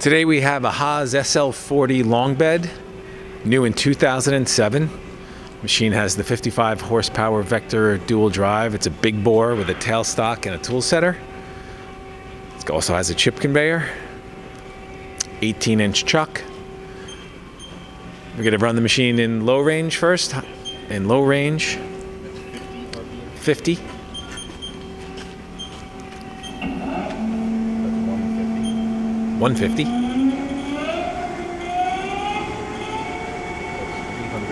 Today we have a Haas SL-40 long bed, new in 2007. Machine has the 55 horsepower Vector dual drive. It's a big bore with a tailstock and a tool setter. It also has a chip conveyor, 18-inch chuck. We're going to run the machine in low range first. In low range, 50. 150.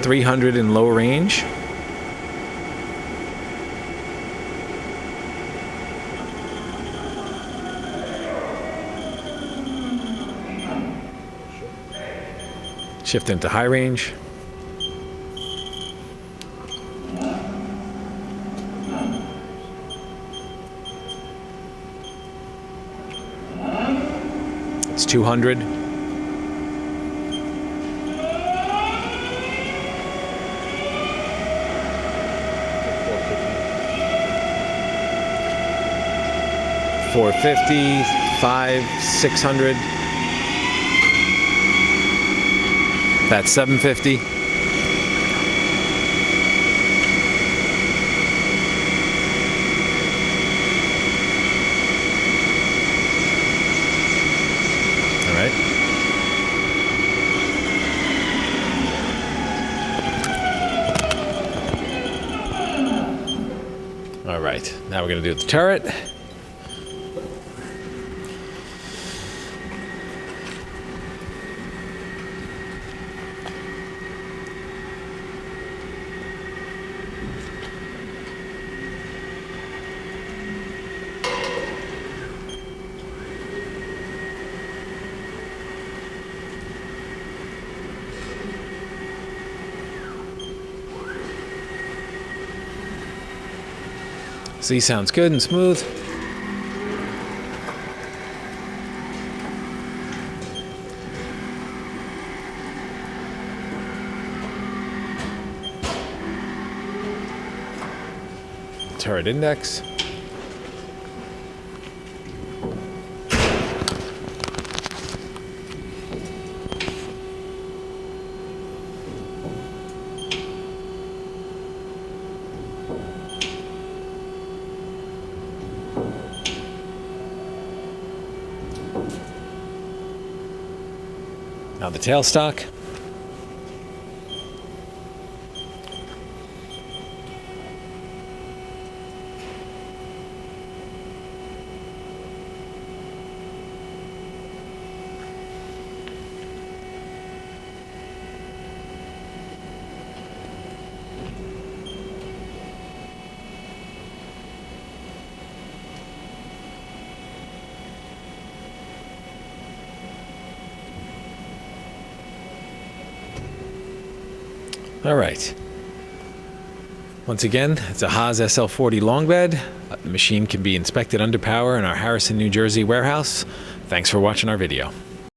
300 in low range. Shift into high range. It's 200. $450, $500, $600. That's $750. All right. All right. Now we're going to do the turret. See, sounds good and smooth. Turret index. Now the tailstock. All right. Once again, it's a Haas SL-40 long bed. The machine can be inspected under power in our Harrison, New Jersey warehouse. Thanks for watching our video.